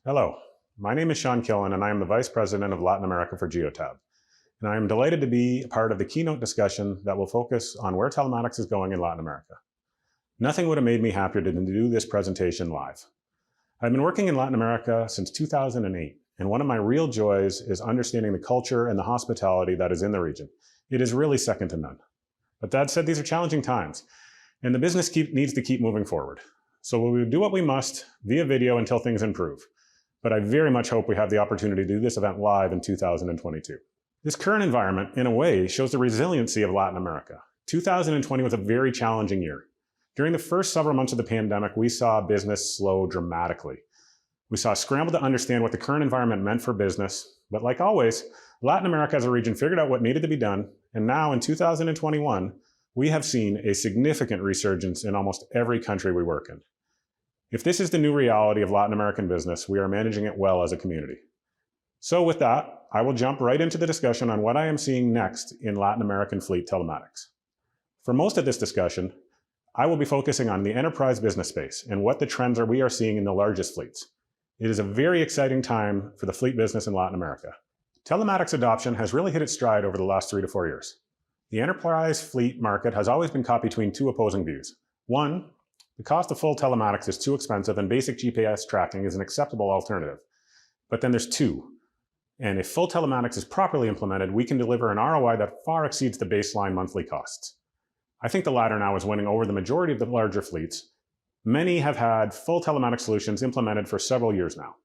Hello, my name is Sean Killen, and I am the Vice President of Latin America for Geotab. And I am delighted to be a part of the keynote discussion that will focus on where telematics is going in Latin America. Nothing would have made me happier than to do this presentation live. I've been working in Latin America since 2008, and one of my real joys is understanding the culture and the hospitality that is in the region. It is really second to none. But that said, these are challenging times, and the business needs to keep moving forward. So we will do what we must via video until things improve. But I very much hope we have the opportunity to do this event live in 2022. This current environment, in a way, shows the resiliency of Latin America. 2020 was a very challenging year. During the first several months of the pandemic, we saw business slow dramatically. We saw a scramble to understand what the current environment meant for business, but like always, Latin America as a region figured out what needed to be done, and now in 2021, we have seen a significant resurgence in almost every country we work in. If this is the new reality of Latin American business, we are managing it well as a community. So with that, I will jump right into the discussion on what I am seeing next in Latin American fleet telematics. For most of this discussion, I will be focusing on the enterprise business space and what the trends we are seeing in the largest fleets. It is a very exciting time for the fleet business in Latin America. Telematics adoption has really hit its stride over the last 3 to 4 years. The enterprise fleet market has always been caught between two opposing views. One, the cost of full telematics is too expensive and basic GPS tracking is an acceptable alternative. But then there's two, and if full telematics is properly implemented, we can deliver an ROI that far exceeds the baseline monthly costs. I think the latter now is winning over the majority of the larger fleets. Many have had full telematics solutions implemented for several years now.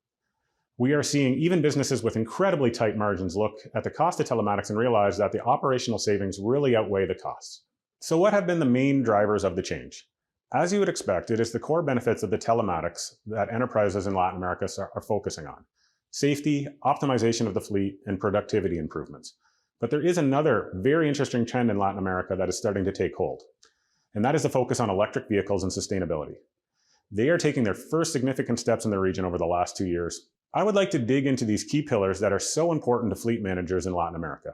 We are seeing even businesses with incredibly tight margins look at the cost of telematics and realize that the operational savings really outweigh the costs. So what have been the main drivers of the change? As you would expect, it is the core benefits of the telematics that enterprises in Latin America are focusing on. Safety, optimization of the fleet, and productivity improvements. But there is another very interesting trend in Latin America that is starting to take hold, and that is the focus on electric vehicles and sustainability. They are taking their first significant steps in the region over the last 2 years. I would like to dig into these key pillars that are so important to fleet managers in Latin America.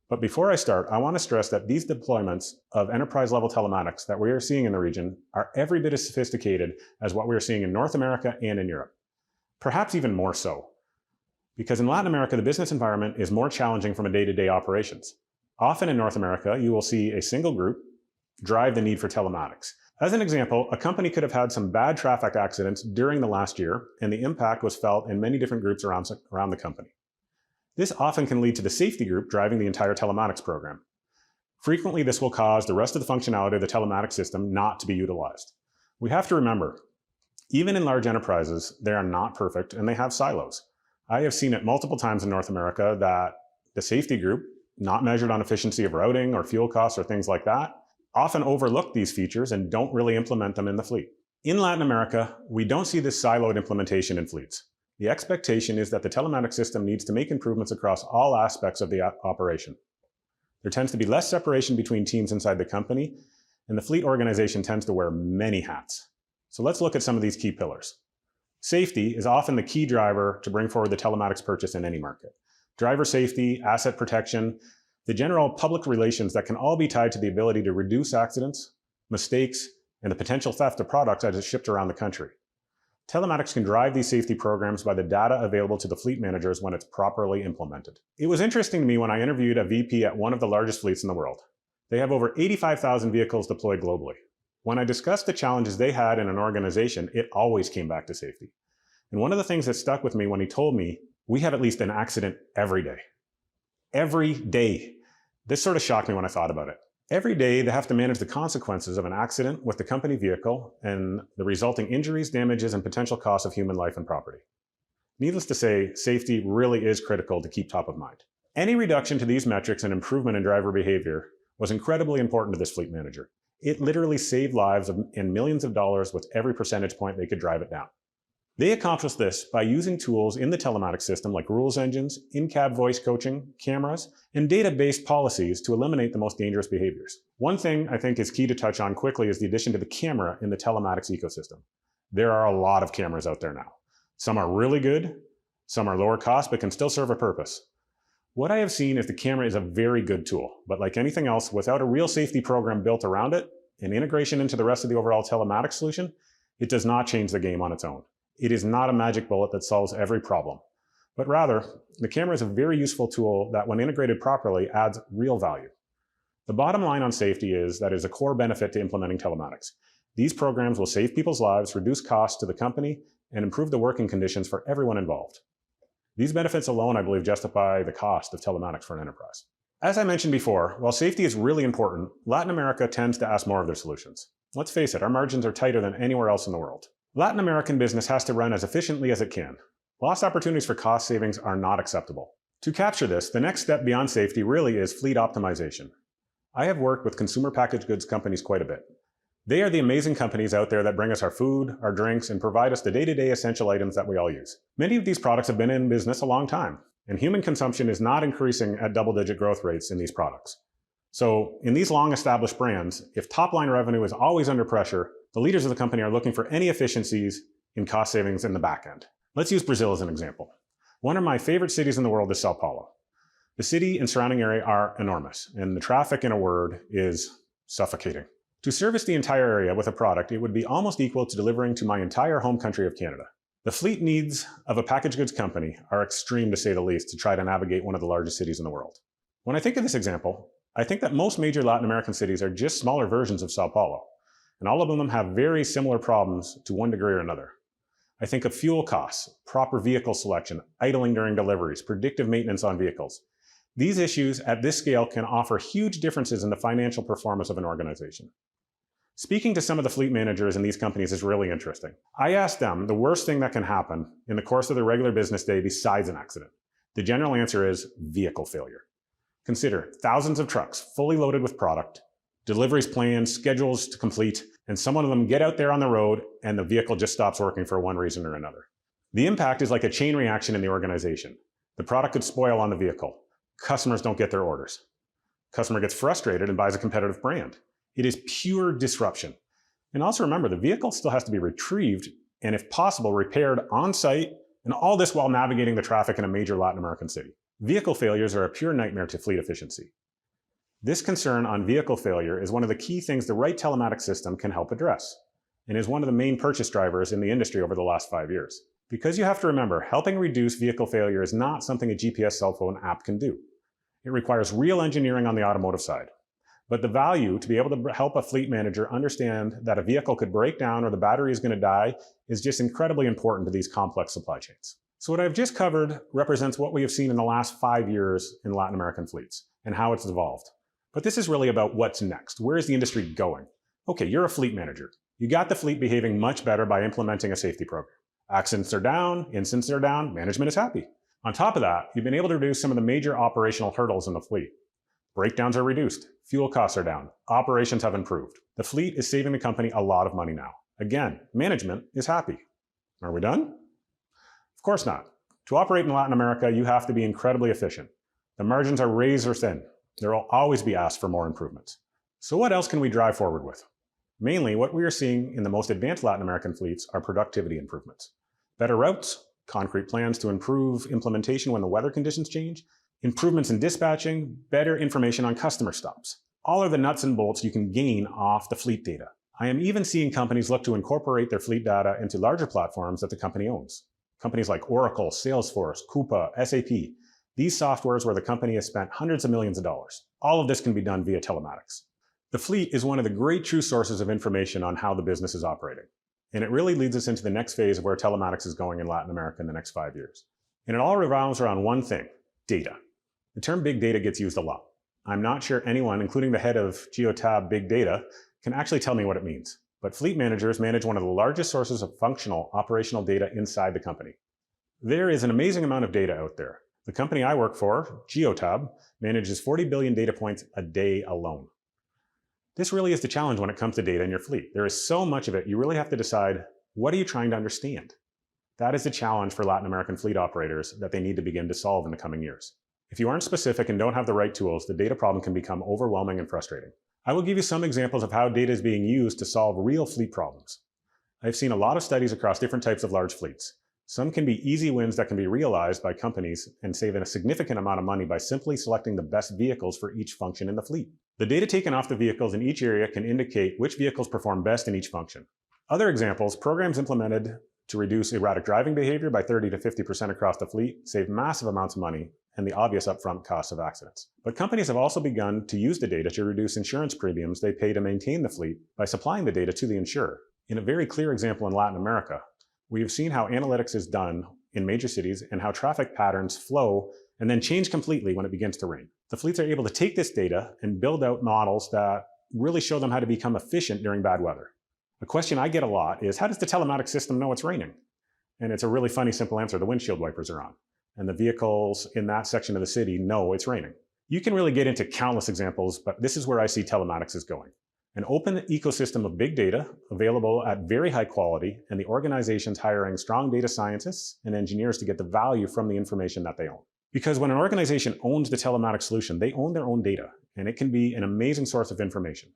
But before I start, I want to stress that these deployments of enterprise-level telematics that we are seeing in the region are every bit as sophisticated as what we are seeing in North America and in Europe. Perhaps even more so. Because in Latin America, the business environment is more challenging from a day-to-day operations. Often in North America, you will see a single group drive the need for telematics. As an example, a company could have had some bad traffic accidents during the last year, and the impact was felt in many different groups around the company. This often can lead to the safety group driving the entire telematics program. Frequently, this will cause the rest of the functionality of the telematics system not to be utilized. We have to remember, even in large enterprises, they are not perfect and they have silos. I have seen it multiple times in North America that the safety group, not measured on efficiency of routing or fuel costs or things like that, often overlook these features and don't really implement them in the fleet. In Latin America, we don't see this siloed implementation in fleets. The expectation is that the telematics system needs to make improvements across all aspects of the operation. There tends to be less separation between teams inside the company, and the fleet organization tends to wear many hats. So let's look at some of these key pillars. Safety is often the key driver to bring forward the telematics purchase in any market. Driver safety, asset protection, the general public relations that can all be tied to the ability to reduce accidents, mistakes, and the potential theft of products as it's shipped around the country. Telematics can drive these safety programs by the data available to the fleet managers when it's properly implemented. It was interesting to me when I interviewed a VP at one of the largest fleets in the world. They have over 85,000 vehicles deployed globally. When I discussed the challenges they had in an organization, it always came back to safety. And one of the things that stuck with me when he told me, we have at least an accident every day. Every day. This sort of shocked me when I thought about it. Every day, they have to manage the consequences of an accident with the company vehicle and the resulting injuries, damages, and potential costs of human life and property. Needless to say, safety really is critical to keep top of mind. Any reduction to these metrics and improvement in driver behavior was incredibly important to this fleet manager. It literally saved lives and millions of dollars with every percentage point they could drive it down. They accomplished this by using tools in the telematics system like rules engines, in-cab voice coaching, cameras, and data-based policies to eliminate the most dangerous behaviors. One thing I think is key to touch on quickly is the addition to the camera in the telematics ecosystem. There are a lot of cameras out there now. Some are really good, some are lower cost, but can still serve a purpose. What I have seen is the camera is a very good tool, but like anything else, without a real safety program built around it and integration into the rest of the overall telematics solution, it does not change the game on its own. It is not a magic bullet that solves every problem, but rather, the camera is a very useful tool that, when integrated properly, adds real value. The bottom line on safety is that it is a core benefit to implementing telematics. These programs will save people's lives, reduce costs to the company, and improve the working conditions for everyone involved. These benefits alone, I believe, justify the cost of telematics for an enterprise. As I mentioned before, while safety is really important, Latin America tends to ask more of their solutions. Let's face it, our margins are tighter than anywhere else in the world. Latin American business has to run as efficiently as it can. Lost opportunities for cost savings are not acceptable. To capture this, the next step beyond safety really is fleet optimization. I have worked with consumer packaged goods companies quite a bit. They are the amazing companies out there that bring us our food, our drinks, and provide us the day-to-day essential items that we all use. Many of these products have been in business a long time, and human consumption is not increasing at double-digit growth rates in these products. So, in these long-established brands, if top-line revenue is always under pressure, the leaders of the company are looking for any efficiencies in cost savings in the back end. Let's use Brazil as an example. One of my favorite cities in the world is Sao Paulo. The city and surrounding area are enormous, and the traffic, in a word, is suffocating. To service the entire area with a product, it would be almost equal to delivering to my entire home country of Canada. The fleet needs of a packaged goods company are extreme, to say the least, to try to navigate one of the largest cities in the world. When I think of this example, I think that most major Latin American cities are just smaller versions of Sao Paulo, and all of them have very similar problems to one degree or another. I think of fuel costs, proper vehicle selection, idling during deliveries, predictive maintenance on vehicles. These issues at this scale can offer huge differences in the financial performance of an organization. Speaking to some of the fleet managers in these companies is really interesting. I asked them the worst thing that can happen in the course of their regular business day besides an accident. The general answer is vehicle failure. Consider thousands of trucks fully loaded with product, deliveries planned, schedules to complete, and some of them get out there on the road and the vehicle just stops working for one reason or another. The impact is like a chain reaction in the organization. The product could spoil on the vehicle. Customers don't get their orders. Customer gets frustrated and buys a competitive brand. It is pure disruption. And also remember, the vehicle still has to be retrieved and, if possible, repaired on site, and all this while navigating the traffic in a major Latin American city. Vehicle failures are a pure nightmare to fleet efficiency. This concern on vehicle failure is one of the key things the right telematics system can help address, and is one of the main purchase drivers in the industry over the last 5 years. Because you have to remember, helping reduce vehicle failure is not something a GPS cell phone app can do. It requires real engineering on the automotive side. But the value to be able to help a fleet manager understand that a vehicle could break down or the battery is going to die is just incredibly important to these complex supply chains. So what I've just covered represents what we have seen in the last 5 years in Latin American fleets and how it's evolved. But this is really about what's next. Where is the industry going? Okay, you're a fleet manager. You got the fleet behaving much better by implementing a safety program. Accidents are down, incidents are down, management is happy. On top of that, you've been able to reduce some of the major operational hurdles in the fleet. Breakdowns are reduced, fuel costs are down, operations have improved. The fleet is saving the company a lot of money now. Again, management is happy. Are we done? Of course not. To operate in Latin America, you have to be incredibly efficient. The margins are razor thin. There will always be asked for more improvements. So what else can we drive forward with? Mainly, what we are seeing in the most advanced Latin American fleets are productivity improvements. Better routes, concrete plans to improve implementation when the weather conditions change, improvements in dispatching, better information on customer stops. All are the nuts and bolts you can gain off the fleet data. I am even seeing companies look to incorporate their fleet data into larger platforms that the company owns. Companies like Oracle, Salesforce, Coupa, SAP. These softwares where the company has spent hundreds of millions of dollars. All of this can be done via telematics. The fleet is one of the great true sources of information on how the business is operating. And it really leads us into the next phase of where telematics is going in Latin America in the next 5 years. And it all revolves around one thing, data. The term big data gets used a lot. I'm not sure anyone, including the head of Geotab Big Data, can actually tell me what it means. But fleet managers manage one of the largest sources of functional, operational data inside the company. There is an amazing amount of data out there. The company I work for, Geotab, manages 40 billion data points a day alone. This really is the challenge when it comes to data in your fleet. There is so much of it, you really have to decide, what are you trying to understand? That is the challenge for Latin American fleet operators that they need to begin to solve in the coming years. If you aren't specific and don't have the right tools, the data problem can become overwhelming and frustrating. I will give you some examples of how data is being used to solve real fleet problems. I've seen a lot of studies across different types of large fleets. Some can be easy wins that can be realized by companies and save a significant amount of money by simply selecting the best vehicles for each function in the fleet. The data taken off the vehicles in each area can indicate which vehicles perform best in each function. Other examples, programs implemented to reduce erratic driving behavior by 30 to 50% across the fleet, save massive amounts of money, and the obvious upfront costs of accidents. But companies have also begun to use the data to reduce insurance premiums they pay to maintain the fleet by supplying the data to the insurer. In a very clear example in Latin America, we have seen how analytics is done in major cities and how traffic patterns flow and then change completely when it begins to rain. The fleets are able to take this data and build out models that really show them how to become efficient during bad weather. A question I get a lot is, how does the telematics system know it's raining? And it's a really funny, simple answer. The windshield wipers are on, and the vehicles in that section of the city know it's raining. You can really get into countless examples, but this is where I see telematics is going. An open ecosystem of big data available at very high quality, and the organizations hiring strong data scientists and engineers to get the value from the information that they own. Because when an organization owns the telematics solution, they own their own data, and it can be an amazing source of information.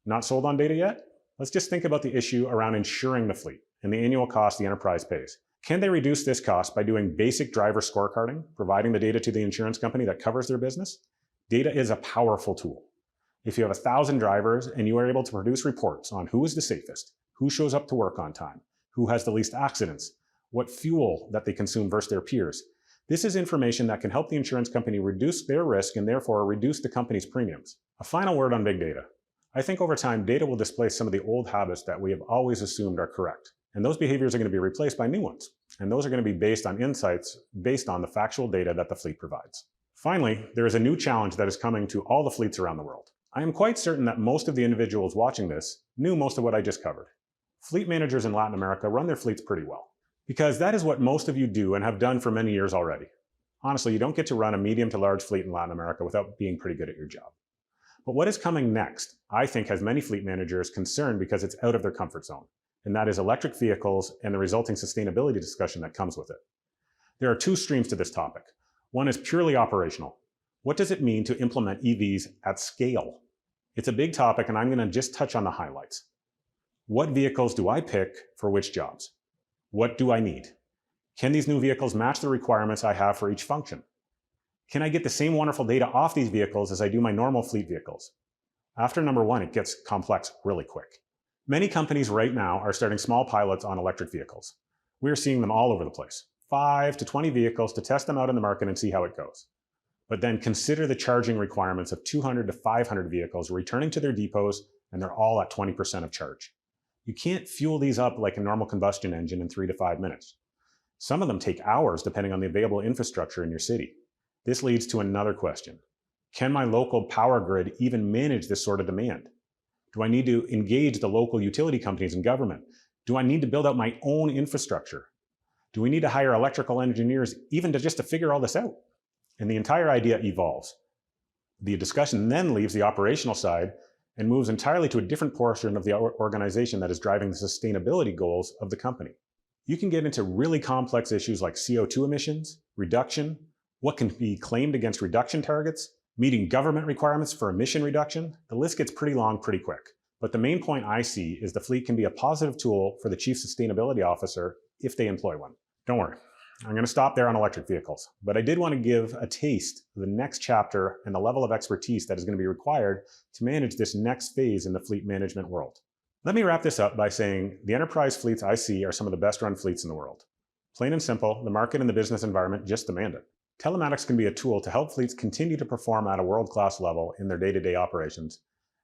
Not sold on data yet? Let's just think about the issue around insuring the fleet and the annual cost the enterprise pays. Can they reduce this cost by doing basic driver scorecarding, providing the data to the insurance company that covers their business? Data is a powerful tool. If you have 1,000 drivers and you are able to produce reports on who is the safest, who shows up to work on time, who has the least accidents, what fuel that they consume versus their peers, this is information that can help the insurance company reduce their risk and therefore reduce the company's premiums. A final word on big data. I think over time, data will displace some of the old habits that we have always assumed are correct. And those behaviors are going to be replaced by new ones. And those are going to be based on insights based on the factual data that the fleet provides. Finally, there is a new challenge that is coming to all the fleets around the world. I am quite certain that most of the individuals watching this knew most of what I just covered. Fleet managers in Latin America run their fleets pretty well, because that is what most of you do and have done for many years already. Honestly, you don't get to run a medium to large fleet in Latin America without being pretty good at your job. But what is coming next, I think, has many fleet managers concerned because it's out of their comfort zone, and that is electric vehicles and the resulting sustainability discussion that comes with it. There are two streams to this topic. One is purely operational. What does it mean to implement EVs at scale? It's a big topic, and I'm going to just touch on the highlights. What vehicles do I pick for which jobs? What do I need? Can these new vehicles match the requirements I have for each function? Can I get the same wonderful data off these vehicles as I do my normal fleet vehicles? After number one, it gets complex really quick. Many companies right now are starting small pilots on electric vehicles. We're seeing them all over the place. 5 to 20 vehicles to test them out in the market and see how it goes. But then consider the charging requirements of 200 to 500 vehicles returning to their depots, and they're all at 20% of charge. You can't fuel these up like a normal combustion engine in 3 to 5 minutes. Some of them take hours depending on the available infrastructure in your city. This leads to another question. Can my local power grid even manage this sort of demand? Do I need to engage the local utility companies and government? Do I need to build out my own infrastructure? Do we need to hire electrical engineers even just to figure all this out? And the entire idea evolves. The discussion then leaves the operational side and moves entirely to a different portion of the organization that is driving the sustainability goals of the company. You can get into really complex issues like CO2 emissions, reduction, what can be claimed against reduction targets, meeting government requirements for emission reduction. The list gets pretty long pretty quick. But the main point I see is the fleet can be a positive tool for the chief sustainability officer if they employ one. Don't worry, I'm going to stop there on electric vehicles, but I did want to give a taste of the next chapter and the level of expertise that is going to be required to manage this next phase in the fleet management world. Let me wrap this up by saying the enterprise fleets I see are some of the best run fleets in the world. Plain and simple, the market and the business environment just demand it. Telematics can be a tool to help fleets continue to perform at a world-class level in their day-to-day operations,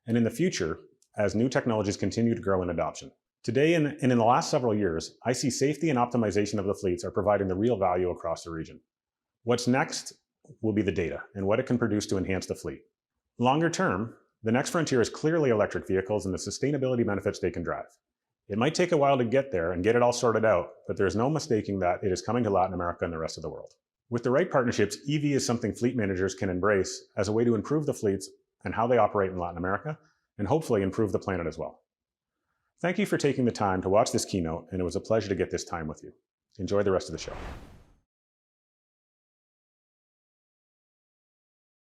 and in the future, as new technologies continue to grow in adoption. Today and in the last several years, I see safety and optimization of the fleets are providing the real value across the region. What's next will be the data and what it can produce to enhance the fleet. Longer term, the next frontier is clearly electric vehicles and the sustainability benefits they can drive. It might take a while to get there and get it all sorted out, but there's no mistaking that it is coming to Latin America and the rest of the world. With the right partnerships, EV is something fleet managers can embrace as a way to improve the fleets and how they operate in Latin America, and hopefully improve the planet as well. Thank you for taking the time to watch this keynote, and it was a pleasure to get this time with you. Enjoy the rest of the show.